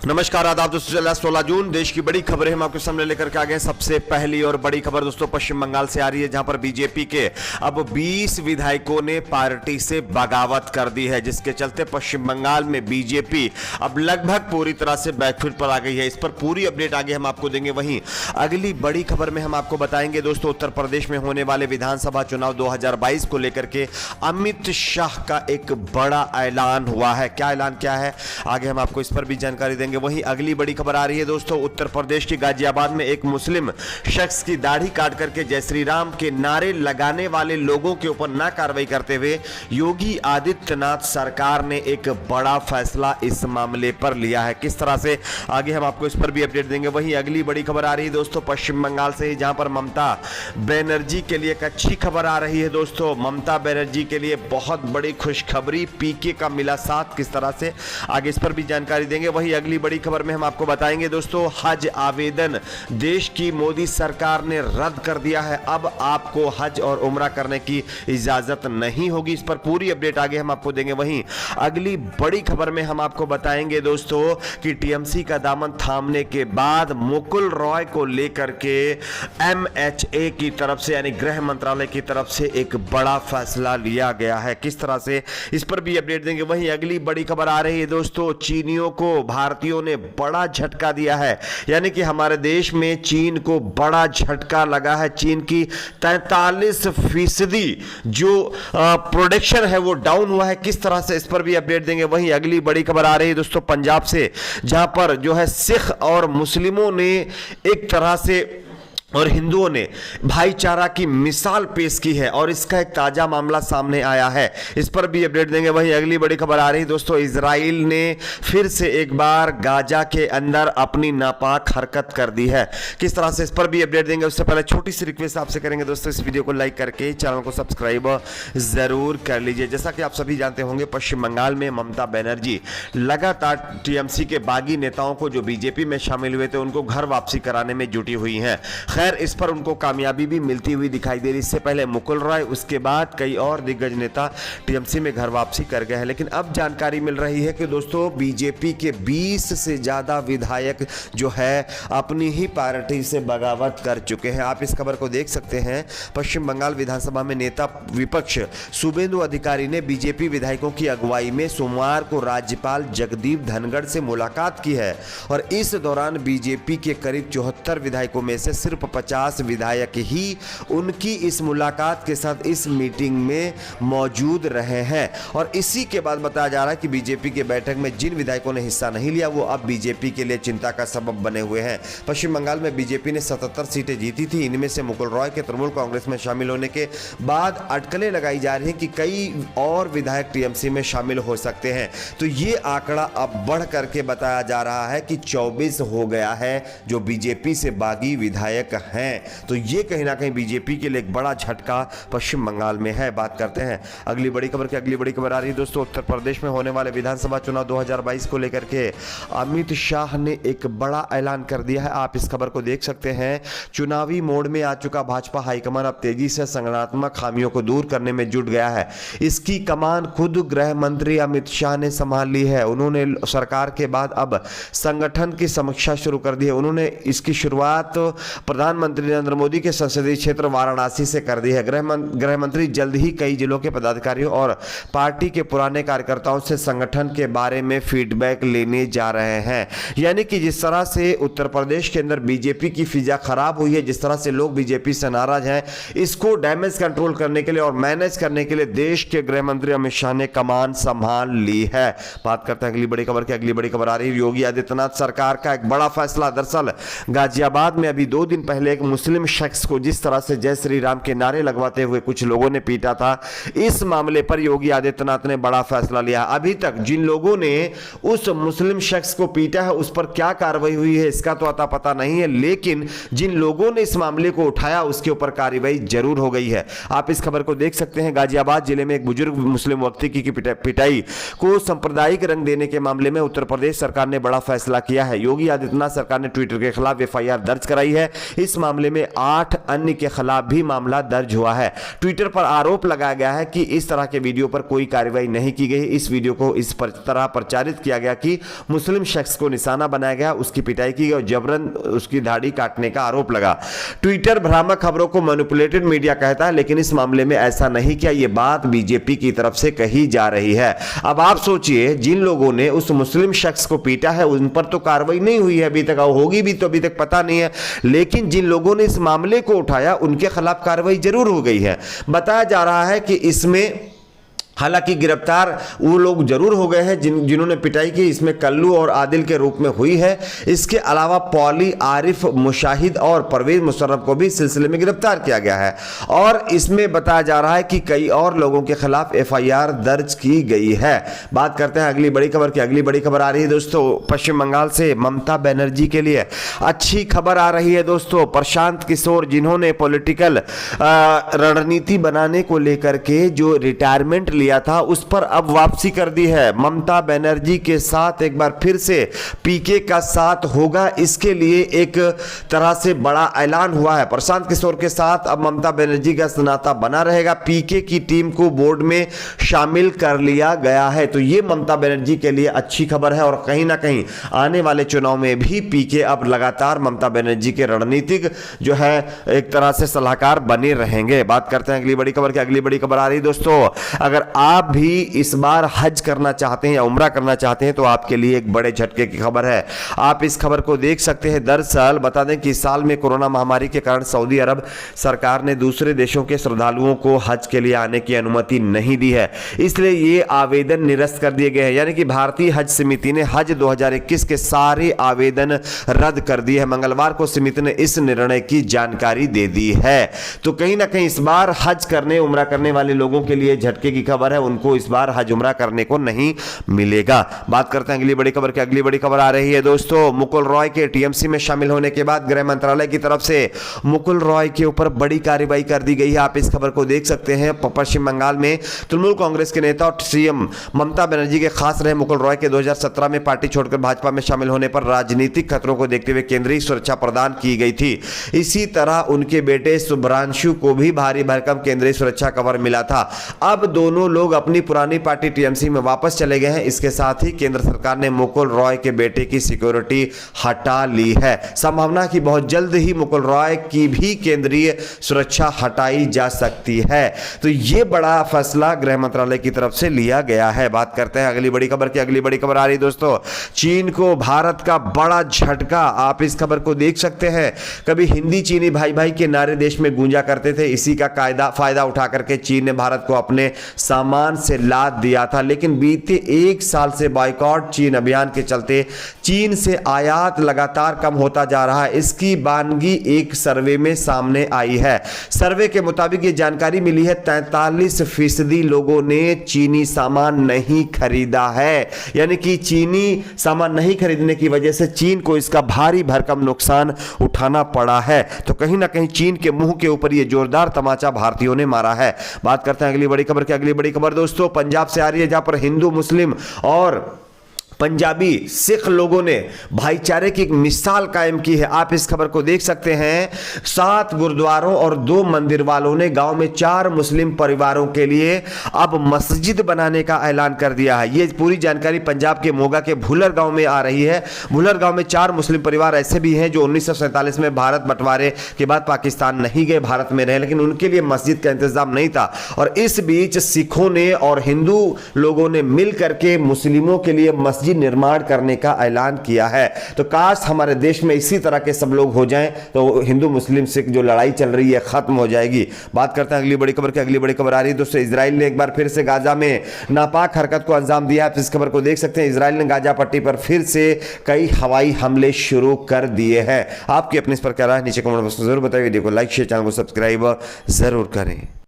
नमस्कार, आदाब दोस्तों। 16 जून देश की बड़ी खबरें हम आपके सामने लेकर के आ गए। सबसे पहली और बड़ी खबर दोस्तों पश्चिम बंगाल से आ रही है, जहां पर बीजेपी के अब 20 विधायकों ने पार्टी से बगावत कर दी है, जिसके चलते पश्चिम बंगाल में बीजेपी अब लगभग पूरी तरह से बैकफुट पर आ गई है। इस पर पूरी अपडेट आगे हम आपको देंगे। वहीं अगली बड़ी खबर में हम आपको बताएंगे दोस्तों उत्तर प्रदेश में होने वाले विधानसभा चुनाव 2022 को लेकर के अमित शाह का एक बड़ा ऐलान हुआ है। क्या ऐलान क्या है, आगे हम आपको इस पर भी जानकारी देंगे। वहीं अगली बड़ी खबर आ रही है दोस्तों उत्तर प्रदेश के गाजियाबाद में एक मुस्लिम शख्स की दाढ़ी काट करके जय श्री राम के नारे लगाने वाले लोगों के ऊपर ना कार्रवाई करते हुए योगी आदित्यनाथ सरकार ने एक बड़ा फैसला इस मामले पर लिया है। किस तरह से, आगे हम आपको इस पर भी अपडेट देंगे। वहीं अगली बड़ी खबर आ रही है दोस्तों पश्चिम बंगाल से, जहां पर ममता बनर्जी के लिए एक अच्छी खबर आ रही है दोस्तों। ममता बनर्जी के लिए बहुत बड़ी खुशखबरी, पीके का मिला साथ। किस तरह से, आगे इस पर भी जानकारी देंगे। वहीं अगली बड़ी खबर में हम आपको बताएंगे दोस्तों हज आवेदन देश की मोदी सरकार ने रद्द कर दिया है। अब आपको हज और उम्रा करने की इजाजत नहीं होगी। इस पर पूरी अपडेट आगे हम आपको देंगे। वहीं अगली बड़ी खबर में हम आपको बताएंगे दोस्तों कि टीएमसी का दामन थामने के बाद मुकुल रॉय को लेकर के एमएचए की तरफ से यानी गृह मंत्रालय की तरफ से एक बड़ा फैसला लिया गया है। किस तरह से, इस पर भी अपडेट देंगे। वहीं अगली बड़ी खबर आ रही है दोस्तों चीनियों को भारतीयों ने बड़ा झटका दिया है, यानी कि हमारे देश में चीन को बड़ा झटका लगा है। चीन की 43% जो प्रोडक्शन है वो डाउन हुआ है। किस तरह से, इस पर भी अपडेट देंगे। वहीं अगली बड़ी खबर आ रही है दोस्तों पंजाब से, जहां पर जो है सिख और मुस्लिमों ने एक तरह से और हिंदुओं ने भाईचारा की मिसाल पेश की है और इसका एक ताजा मामला सामने आया है। इस पर भी अपडेट देंगे। वहीं अगली बड़ी खबर आ रही है दोस्तों इजराइल ने फिर से एक बार गाजा के अंदर अपनी नापाक हरकत कर दी है। किस तरह से, इस पर भी अपडेट देंगे। उससे पहले छोटी सी रिक्वेस्ट आपसे करेंगे दोस्तों, इस वीडियो को लाइक करके चैनल को सब्सक्राइब जरूर कर लीजिए। जैसा कि आप सभी जानते होंगे पश्चिम बंगाल में ममता बनर्जी लगातार टीएमसी के बागी नेताओं को जो बीजेपी में शामिल हुए थे उनको घर वापसी कराने में जुटी हुई हैं। खैर इस पर उनको कामयाबी भी मिलती हुई दिखाई दे रही। इससे पहले मुकुल रॉय, उसके बाद कई और दिग्गज नेता टीएमसी में घर वापसी कर गए हैं। लेकिन अब जानकारी मिल रही है कि दोस्तों बीजेपी के 20 से ज्यादा विधायक जो है अपनी ही पार्टी से बगावत कर चुके हैं। आप इस खबर को देख सकते हैं। पश्चिम बंगाल विधानसभा में नेता विपक्ष शुभेंदु अधिकारी ने बीजेपी विधायकों की अगुवाई में सोमवार को राज्यपाल जगदीप धनखड़ से मुलाकात की है और इस दौरान बीजेपी के करीब 74 विधायकों में से सिर्फ 50 विधायक ही उनकी इस मुलाकात के साथ इस मीटिंग में मौजूद रहे हैं। और इसी के बाद बताया जा रहा है कि बीजेपी के बैठक में जिन विधायकों ने हिस्सा नहीं लिया वो अब बीजेपी के लिए चिंता का सबब बने हुए हैं। पश्चिम बंगाल में बीजेपी ने 77 सीटें जीती थी। इनमें से मुकुल रॉय के तृणमूल कांग्रेस में शामिल होने के बाद अटकलें लगाई जा रही हैं कि कई और विधायक टीएमसी में शामिल हो सकते हैं। तो ये आंकड़ा अब बढ़ करके बताया जा रहा है कि 24 हो गया है जो बीजेपी से बागी विधायक हैं। तो ये कहीं ना कहीं बीजेपी के लिए एक बड़ा झटका पश्चिम बंगाल में है। बात करते हैं अगली बड़ी खबर की। अगली बड़ी खबर आ रही है दोस्तों उत्तर प्रदेश में होने वाले विधानसभा चुनाव 2022 को लेकर के अमित शाह ने एक बड़ा ऐलान कर दिया है। आप इस खबर को देख सकते हैं। चुनावी मोड में आ चुका भाजपा हाईकमान अब तेजी से संगठनात्मक खामियों को दूर करने में जुट गया है। इसकी कमान खुद गृह मंत्री अमित शाह ने संभाल ली है। उन्होंने सरकार के बाद अब संगठन की समीक्षा शुरू कर दी है। उन्होंने इसकी शुरुआत प्रधानमंत्री नरेंद्र मोदी के संसदीय क्षेत्र वाराणसी से कर दी है। गृह मंत्री जल्द ही कई जिलों के पदाधिकारियों और पार्टी के पुराने कार्यकर्ताओं से संगठन के बारे में फीडबैक लेने जा रहे हैं। यानी कि जिस तरह से उत्तर प्रदेश के अंदर बीजेपी की फिजा खराब हुई है, जिस तरह से लोग बीजेपी से नाराज हैं, इसको डैमेज कंट्रोल करने के लिए और मैनेज करने के लिए देश के गृह मंत्री अमित शाह ने कमान संभाल ली है। बात करते हैं अगली बड़ी खबर की। अगली बड़ी खबर आ रही है योगी आदित्यनाथ सरकार का एक बड़ा फैसला। दरअसल गाजियाबाद में अभी 2 दिन पहले एक मुस्लिम शख्स को जिस तरह से जय श्री राम के नारे लगवाते हुए कुछ लोगों ने पीटा था, इस मामले पर योगी आदित्यनाथ ने बड़ा फैसला लिया। अभी तक जिन लोगों ने उस मुस्लिम शख्स को पीटा है उस पर क्या कार्रवाई हुई है इसका तो अता पता नहीं है, लेकिन जिन लोगों ने इस मामले को उठाया उसके ऊपर कार्रवाई जरूर हो गई है। आप इस खबर को देख सकते हैं। गाजियाबाद जिले में एक बुजुर्ग मुस्लिम व्यक्ति की पिटाई को सांप्रदायिक रंग देने के मामले में उत्तर प्रदेश सरकार ने बड़ा फैसला किया है। योगी आदित्यनाथ सरकार ने ट्विटर के खिलाफ एफआईआर दर्ज कराई है। इस मामले में 8 अन्य के खिलाफ भी मामला दर्ज हुआ है। ट्विटर पर आरोप लगाया गया है कि इस तरह के वीडियो पर कोई कार्रवाई नहीं की गई। इस वीडियो को इस तरह प्रचारित किया गया कि मुस्लिम शख्स को निशाना बनाया गया, उसकी पिटाई की गई और जबरन उसकी दाढ़ी काटने का आरोप लगा। ट्विटर भ्रामक खबरों को मैनिपुलेटेड मीडिया कहता है, लेकिन इस मामले में ऐसा नहीं किया। यह बात बीजेपी की तरफ से कही जा रही है। अब आप सोचिए, जिन लोगों ने उस मुस्लिम शख्स को पीटा है उन पर तो कार्रवाई नहीं हुई है अभी तक, होगी भी तो अभी तक पता नहीं है, लेकिन जिन लोगों ने इस मामले को उठाया उनके खिलाफ कार्रवाई जरूर हो गई है। बताया जा रहा है कि इसमें हालांकि गिरफ्तार वो लोग जरूर हो गए हैं जिन्होंने पिटाई की, इसमें कल्लू और आदिल के रूप में हुई है। इसके अलावा पौली, आरिफ, मुशाहिद और परवेज मुशर्रफ को भी इस सिलसिले में गिरफ्तार किया गया है और इसमें बताया जा रहा है कि कई और लोगों के खिलाफ FIR दर्ज की गई है। बात करते हैं अगली बड़ी खबर की। अगली बड़ी खबर आ रही है दोस्तों पश्चिम बंगाल से। ममता बनर्जी के लिए अच्छी खबर आ रही है दोस्तों। प्रशांत किशोर, जिन्होंने पॉलिटिकल रणनीति बनाने को लेकर के जो रिटायरमेंट लिया था, उस पर अब वापसी कर दी है। ममता बनर्जी के साथ एक बार फिर से पीके का साथ होगा, इसके लिए एक तरह से बड़ा ऐलान हुआ है। प्रशांत किशोर के साथ अब ममता बनर्जी का नाता बना रहेगा। पीके की टीम को बोर्ड में शामिल कर लिया गया है, तो यह ममता बनर्जी के लिए अच्छी खबर है और कहीं ना कहीं आने वाले चुनाव में भी पीके अब लगातार ममता बनर्जी के रणनीतिक जो है एक तरह से सलाहकार बने रहेंगे। बात करते हैं अगली बड़ी खबर की। अगली बड़ी खबर आ रही दोस्तों, अगर आप भी इस बार हज करना चाहते हैं या उम्रा करना चाहते हैं तो आपके लिए एक बड़े झटके की खबर है। आप इस खबर को देख सकते हैं। दरअसल बता दें कि इस साल में कोरोना महामारी के कारण सऊदी अरब सरकार ने दूसरे देशों के श्रद्धालुओं को हज के लिए आने की अनुमति नहीं दी है, इसलिए ये आवेदन निरस्त कर दिए गए हैं। यानी कि भारतीय हज समिति ने हज 2021 के सारे आवेदन रद्द कर दिए हैं। मंगलवार को समिति ने इस निर्णय की जानकारी दे दी है। तो कहीं ना कहीं इस बार हज करने उम्रा करने वाले लोगों के लिए झटके की खबर है, उनको इस बार हज उम्रा करने को नहीं मिलेगा। बात करते हैं अगली बड़ी खबर की। अगली बड़ी खबर आ रही है दोस्तों मुकुल रॉय के टीएमसी में शामिल होने के बाद गृह मंत्रालय की तरफ से मुकुल रॉय के ऊपर बड़ी कार्रवाई कर दी गई है। आप इस खबर को देख सकते हैं। पश्चिम बंगाल में तृणमूल कांग्रेस के नेता और सीएम ममता बनर्जी के खास रहे मुकुल रॉय के 2017 में पार्टी छोड़कर भाजपा में शामिल होने पर राजनीतिक खतरों को देखते हुए केंद्रीय सुरक्षा प्रदान की गई थी। इसी तरह उनके बेटे शुभ्रांशु को भी भारी भरकम केंद्रीय सुरक्षा कवर मिला था। अब दोनों लोग अपनी पुरानी पार्टी टीएमसी में वापस चले गए हैं। इसके साथ ही केंद्र सरकार ने मुकुल रॉय के बेटे की सिक्योरिटी हटा ली है। संभावना कि बहुत जल्द ही मुकुल रॉय की भी केंद्रीय सुरक्षा हटाई जा सकती है। तो यह बड़ा फैसला गृह मंत्रालय की तरफ से लिया गया है। बात करते हैं अगली बड़ी खबर की। अगली बड़ी खबर आ रही दोस्तों, चीन को भारत का बड़ा झटका। आप इस खबर को देख सकते हैं। कभी हिंदी चीनी भाई भाई के नारे देश में गूंजा करते थे, इसी का फायदा उठा करके चीन ने भारत को अपने सामान से लाद दिया था, लेकिन बीते 1 साल से बायकॉट चीन अभियान के चलते चीन से आयात लगातार कम होता जा रहा है। इसकी बानगी एक सर्वे में सामने आई है। सर्वे के मुताबिक ये जानकारी मिली है 43% लोगों ने चीनी सामान नहीं खरीदा है। यानी कि चीनी सामान नहीं खरीदने की वजह से चीन को इसका भारी भरकम नुकसान उठाना पड़ा है। तो कहीं ना कहीं चीन के मुंह के ऊपर यह जोरदार तमाचा भारतीयों ने मारा है। बात करते हैं अगली बड़ी खबर की। अगली बड़ी खबर दोस्तों पंजाब से आ रही है, जहां पर हिंदू, मुस्लिम और पंजाबी सिख लोगों ने भाईचारे की एक मिसाल कायम की है। आप इस खबर को देख सकते हैं। 7 गुरुद्वारों और 2 मंदिर वालों ने गांव में 4 मुस्लिम परिवारों के लिए अब मस्जिद बनाने का ऐलान कर दिया है। ये पूरी जानकारी पंजाब के मोगा के भुलर गांव में आ रही है। भुलर गांव में 4 मुस्लिम परिवार ऐसे भी हैं जो 1947 में भारत बंटवारे के बाद पाकिस्तान नहीं गए, भारत में रहे, लेकिन उनके लिए मस्जिद का इंतजाम नहीं था। और इस बीच सिखों ने और हिंदू लोगों ने मिल करके मुस्लिमों के लिए मस्जिद निर्माण करने का ऐलान किया है। तो काश हमारे देश में इसी तरह के सब लोग हो जाएं तो हिंदू मुस्लिम सिख जो लड़ाई चल रही है खत्म हो जाएगी। बात करते हैं अगली बड़ी खबर की। अगली बड़ी खबर आ रही है दोस्तों, इजराइल ने एक बार फिर से गाजा में नापाक हरकत को अंजाम दिया। आप इस खबर को देख सकते हैं। इजराइल ने गाजा पट्टी पर फिर से कई हवाई हमले शुरू कर दिए हैं। आपकी अपनी इस पर क्या राय, नीचे कमेंट बॉक्स में जरूर बताइए। वीडियो को लाइक शेयर, चैनल को सब्सक्राइब जरूर करें।